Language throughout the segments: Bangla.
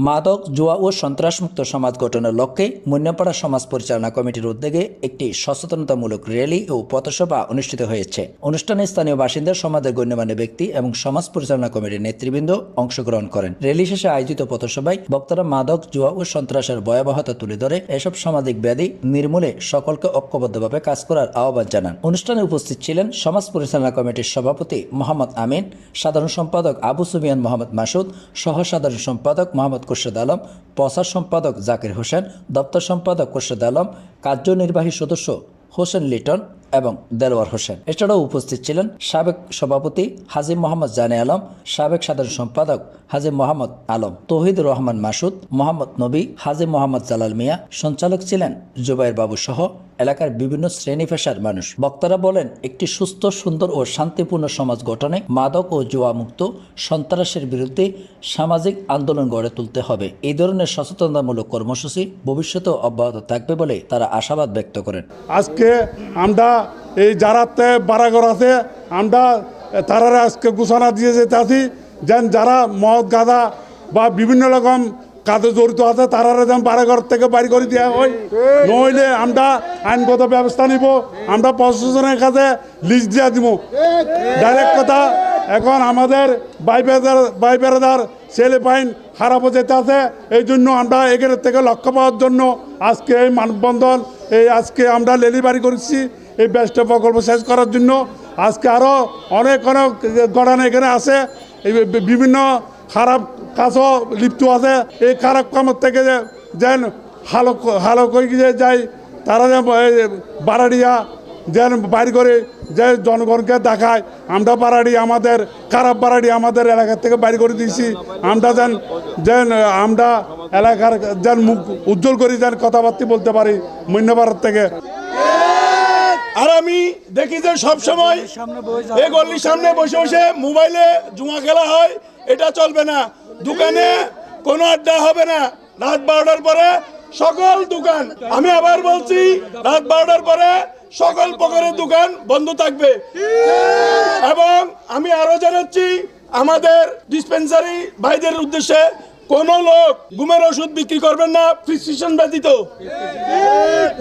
মাদক জুয়া ও সন্ত্রাসমুক্ত সমাজ গঠনের লক্ষ্যে মুন্নাপাড়া সমাজ পরিচালনা কমিটির উদ্যোগে একটি সচেতনতামূলক র্যালি ও পথসভা অনুষ্ঠিত হয়েছে। অনুষ্ঠানে স্থানীয় বাসিন্দা, সমাজের গণ্যমান্য ব্যক্তি এবং সমাজ পরিচালনা কমিটির নেতৃবৃন্দ অংশগ্রহণ করেন। র্যালি শেষে আয়োজিত পথসভায় বক্তারা মাদক জুয়া ও সন্ত্রাসের ভয়াবহতা তুলে ধরে এসব সামাজিক ব্যাধি নির্মূলে সকলকে ঐক্যবদ্ধভাবে কাজ করার আহ্বান জানান। অনুষ্ঠানে উপস্থিত ছিলেন সমাজ পরিচালনা কমিটির সভাপতি মোহাম্মদ আমিন, সাধারণ সম্পাদক আবু সুফিয়ান মোহাম্মদ মাসুদ, সহ সাধারণ সম্পাদক মোহাম্মদ খুরশেদ আলম, প্রচার সম্পাদক জাকির হোসেন, দপ্তর সম্পাদক খুরশেদ আলম, কার্যনির্বাহী সদস্য হোসেন লিটন এবং দেলোয়ার হোসেন। এছাড়াও উপস্থিত ছিলেন সাবেক সভাপতি হাজী মোহাম্মদ জানে আলম, সাবেক সাধারণ সম্পাদক হাজী মোহাম্মদ আলম, তৌহিদুর রহমান মাসুদ, মোহাম্মদ নবী, হাজী মোহাম্মদ জালাল মিয়া। সঞ্চালক ছিলেন জুবাইর বাবু সহ এলাকার বিভিন্ন শ্রেণী পেশার মানুষ। বক্তারা বলেন, একটি সুস্থ, সুন্দর ও শান্তিপূর্ণ সমাজ গঠনে মাদক ও জুয়া মুক্ত, সন্ত্রাসের বিরুদ্ধে সামাজিক আন্দোলন গড়ে তুলতে হবে। এই ধরনের সচেতনতামূলক কর্মসূচি ভবিষ্যতেও অব্যাহত থাকবে বলে তারা আশাবাদ ব্যক্ত করেন। আজকে আমরা এই যারাতে বারাগর আছে, আমরা তারা আজকে ঘোষণা দিয়ে যেতে আছি যেন যারা মদ গাঁজা বা বিভিন্ন রকম কাজে জড়িত আছে তারা যেন বারাগর থেকে বাড়ি করে দেওয়া হয়, নইলে আমরা আইনগত ব্যবস্থা নিব। আমরা প্রশাসনের কাছে লিস্ট দিয়ে দিব। ডাইরেক্ট কথা, এখন আমাদের বাই বেড়াদার ছেলে পাইন খারাপ যেতে আছে। এই জন্য আমরা এখান থেকে লক্ষ্য পাওয়ার জন্য আজকে এই মানববন্ধন, আজকে আমরা লেলি বাড়ি করেছি এই ব্যস্ত প্রকল্প শেষ করার জন্য। আজকে আরও অনেক ঘটনা এখানে আছে, এই বিভিন্ন খারাপ কাজও লিপ্ত আছে। এই খারাপ কামের থেকে যেন হালো করে যায় তারা যেন বাড়াড়িয়া যেন বাইর করে যে জনগণকে দেখায় আমরা বাড়াড়ি, আমাদের খারাপ বাড়াড়ি আমাদের এলাকা থেকে বাইর করে দিয়েছি। আমরা যেন আমরা এলাকার যেন মুখ উজ্জ্বল করি, যেন কথাবার্তা বলতে পারি মূল্যভারত থেকে। আর আমি দেখি যে সবসময় এই গল্লির সামনে বসে বসে মোবাইলে জুয়া খেলা হয়, এটা চলবে না। দোকানে কোনো আড্ডা হবে না। রাত 12টার পরে সকল দোকান, আমি আবার বলছি, রাত 12টার পরে সকল প্রকারের দোকান বন্ধ থাকবে। এবং আমি আরো জানাচ্ছি আমাদের ডিসপেন্সারি ভাইদের উদ্দেশ্যে, কোন লোক ঘুমের ওষুধ বিক্রি করবেন না প্রেসক্রিপশন ব্যতীত।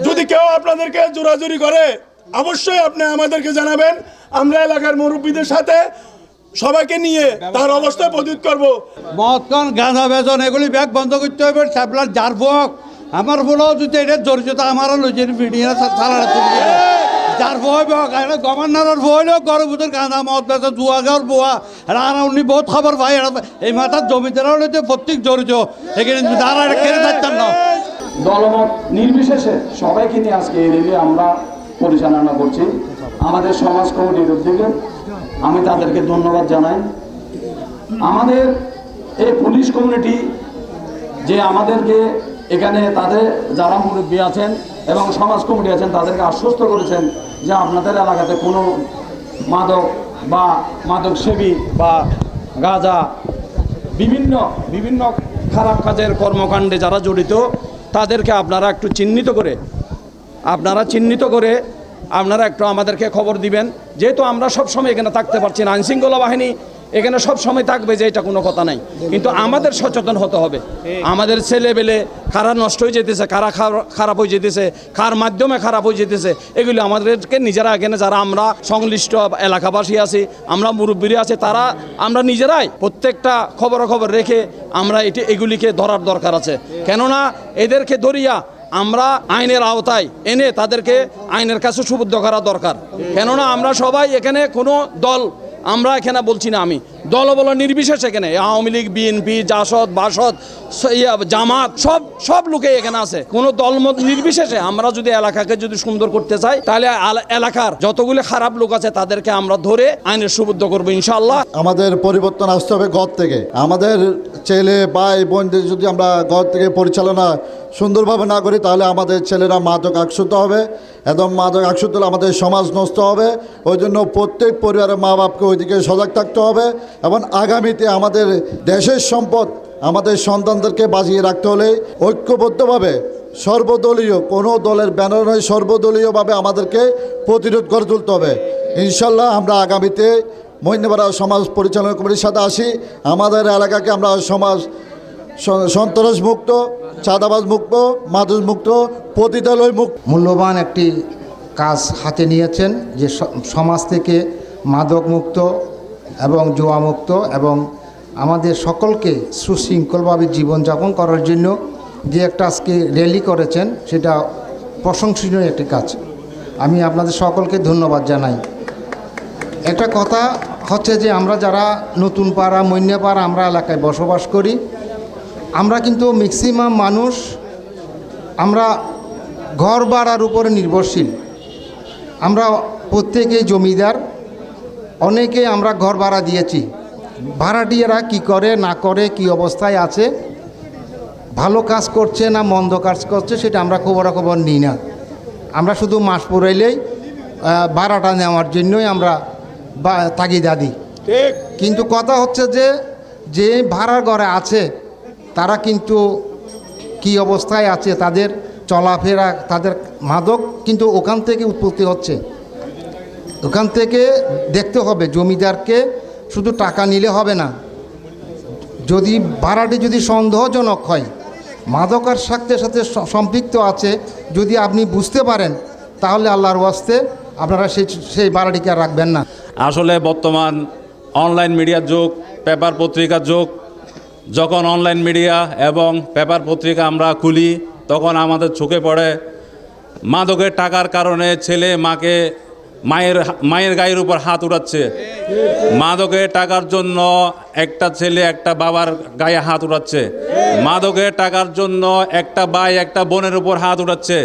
যদি কেউ আপনাদেরকে জোরাজুরি করে অবশ্যই আপনি আমাদেরকে জানাবেন। আমরা এলাকার মুরব্বীদের সাথে সবাইকে নিয়ে তার অবস্থা প্রতিরোধ করব। মদ কন গাঁজা বেজন এগুলি ব্যাগ বন্ধ করতে হবে। স্যাপলার যার ফোক আমার বলেও যদি এটা জড়িত আমারও লইছে ভিডিও চালানো তুলবে যার বই গভর্নরের বই লোক গরম ভিতর গাঁজা মদ বেচা জুয়া গাওয়ার বোয়া আর উনি বহুত খবর পাই। এই মাথার জমিদারাও লইতে প্রত্যেক জড়িত, এখানে তারা এটা কেড়ে থাকতাম না। দলমত নির্বিশেষে সবাইকে নিয়ে আজকে এই র্যালি আমরা পরিচালনা করছি আমাদের সমাজ কমিটির উদ্যোগে। আমি তাদেরকে ধন্যবাদ জানাই। আমাদের এই পুলিশ কমিউনিটি যে আমাদেরকে এখানে তাদের যারা মুরব্বী আছেন এবং সমাজ কমিটি আছেন তাদেরকে আশ্বস্ত করেছেন যে আপনাদের এলাকাতে কোনো মাদক বা মাদক সেবী বা গাঁজা বিভিন্ন খারাপ কাজের কর্মকাণ্ডে যারা জড়িত তাদেরকে আপনারা একটু চিহ্নিত করে আপনারা একটু আমাদেরকে খবর দিবেন। যেহেতু আমরা সবসময় এখানে থাকতে পারছি না, আইনশৃঙ্খলা বাহিনী এখানে সব সময় থাকবে যে এটা কোনো কথা নাই, কিন্তু আমাদের সচেতন হতে হবে। আমাদের ছেলেবেলে কারা নষ্ট হয়ে যেতেছে, কারা খারাপ হয়ে যেতেছে, কার মাধ্যমে খারাপ হয়ে যেতেছে, এগুলি আমাদেরকে নিজেরা এখানে যারা আমরা সংশ্লিষ্ট এলাকাবাসী আছি, আমরা মুরব্বীরা আছে, তারা আমরা নিজেরাই প্রত্যেকটা খবর রেখে আমরা এগুলিকে ধরার দরকার আছে। কেননা এদেরকে ধরিয়া আমরা আইনের আওতায় এনে তাদেরকে আইনের কাছে সুবদ্ধ করা দরকার। কেননা আমরা সবাই এখানে কোনো দল, আমরা এখানে বলছি না, আমি দল বলো নির্বিশেষে এখানে আওয়ামী লীগ, বিএনপি, জাসদ, বাসদ, জামাত সব লোকে এখানে আছে। কোনো দল মত নির্বিশেষে আমরা যদি এলাকাকে যদি সুন্দর করতে চাই তাহলে এলাকার যতগুলো খারাপ লোক আছে তাদেরকে আমরা ধরে আইনের সুবদ্ধ করবো ইনশাআল্লাহ। আমাদের পরিবর্তন আসতে হবে ঘর থেকে। আমাদের ছেলে ভাই বোনদের যদি আমরা ঘর থেকে পরিচালনা সুন্দরভাবে না করি তাহলে আমাদের ছেলেরা মাদক আসক্ত হবে এবং মাদক আসক্ত হলে আমাদের সমাজ নষ্ট হবে। ওই জন্য প্রত্যেক পরিবারের মা বাপকে ওইদিকে সজাগ থাকতে হবে এবং আগামীতে আমাদের দেশের সম্পদ আমাদের সন্তানদেরকে বাঁচিয়ে রাখতে হলে ঐক্যবদ্ধভাবে সর্বদলীয়, কোনো দলের ব্যানার নয়, সর্বদলীয়ভাবে আমাদেরকে প্রতিরোধ করে তুলতে হবে। ইনশাল্লাহ আমরা আগামীতে মহিন্দাপাড়া সমাজ পরিচালনা কমিটির সাথে আসি, আমাদের এলাকাকে আমরা সন্ত্রাস মুক্ত, চাঁদাবাজ মুক্ত, মাদক মুক্ত, পতিতালয় মুক্ত। মূল্যবান একটি কাজ হাতে নিয়েছেন, যে সমাজ থেকে মাদক মুক্ত এবং জুয়া মুক্ত এবং আমাদের সকলকে সুশৃঙ্খলভাবে জীবনযাপন করার জন্য যে একটা আজকে র্যালি করেছেন, সেটা প্রশংসনীয় একটি কাজ। আমি আপনাদের সকলকে ধন্যবাদ জানাই। একটা কথা হচ্ছে যে আমরা যারা নতুন পাড়া, মৈন্যপাড়া আমরা এলাকায় বসবাস করি, আমরা কিন্তু ম্যাক্সিমাম মানুষ আমরা ঘর ভাড়ার উপরে নির্ভরশীল। আমরা প্রত্যেকেই জমিদার, অনেকে আমরা ঘর ভাড়া দিয়েছি। ভাড়াটিয়ারা কি করে না করে, কি অবস্থায় আছে, ভালো কাজ করছে না মন্দ কাজ করছে, সেটা আমরা খবরাখবর নিই না। আমরা শুধু মাস পুরাইলেই ভাড়াটা নেওয়ার জন্যই আমরা তাগিদা দিই। ঠিক। কিন্তু কথা হচ্ছে যে ভাড়ার ঘরে আছে তারা কিন্তু কি অবস্থায় আছে, তাদের চলাফেরা, তাদের মাদক কিন্তু ওখান থেকে উৎপত্তি হচ্ছে। ওখান থেকে দেখতে হবে, জমিদারকে শুধু টাকা নিলে হবে না। যদি ভাড়াটি যদি সন্দেহজনক হয়, মাদকের সাথে সাথে সম্পৃক্ত আছে, যদি আপনি বুঝতে পারেন, তাহলে আল্লাহর ওয়াস্তে আপনারা সেই ভাড়াটিকে আর রাখবেন না। আসলে বর্তমান অনলাইন মিডিয়ার যুগ, পেপার পত্রিকার যুগ। যখন অনলাইন মিডিয়া এবং পেপার পত্রিকা আমরা খুলি, তখন আমাদের চোখে পড়ে মাদকের টাকার কারণে ছেলে মাকে মায়ের গায়ের উপর হাত উঠাচ্ছে। মাদকের টাকার জন্য একটা ছেলে একটা বাবার গায়ে হাত উঠাচ্ছে। মাদকের টাকার জন্য একটা ভাই একটা বোনের উপর হাত উঠাচ্ছে।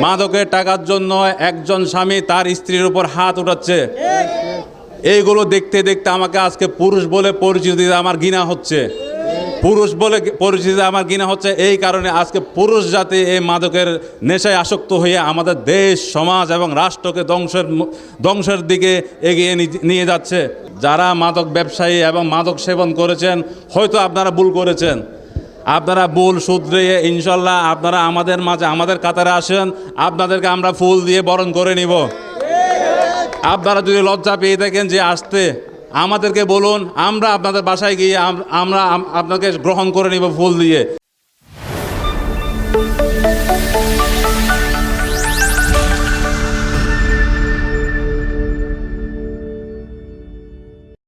মাদকের টাকার জন্য একজন স্বামী তার স্ত্রীর উপর হাত উঠাচ্ছে। এইগুলো দেখতে দেখতে আমাকে আজকে পুরুষ বলে পরিচিতি দিতে আমার ঘৃণা হচ্ছে। পুরুষ বলে পরিচিতি আমার ঘৃণা হচ্ছে এই কারণে, আজকে পুরুষ জাতি এই মাদকের নেশায় আসক্ত হয়ে আমাদের দেশ, সমাজ এবং রাষ্ট্রকে ধ্বংসের দিকে এগিয়ে নিয়ে যাচ্ছে। যারা মাদক ব্যবসায়ী এবং মাদক সেবন করেছেন, হয়তো আপনারা ভুল করেছেন। আপনারা ভুল শুধরে ইনশাল্লাহ আপনারা আমাদের মাঝে, আমাদের কাতারে আসেন, আপনাদেরকে আমরা ফুল দিয়ে বরণ করে নিব। আপনারা যদি লজ্জা পেয়ে থাকেন যে আসতে, আমাদেরকে বলুন, আমরা আপনাদের বাসায় গিয়ে আমরা আপনাকে গ্রহণ করে নিব ফুল দিয়ে।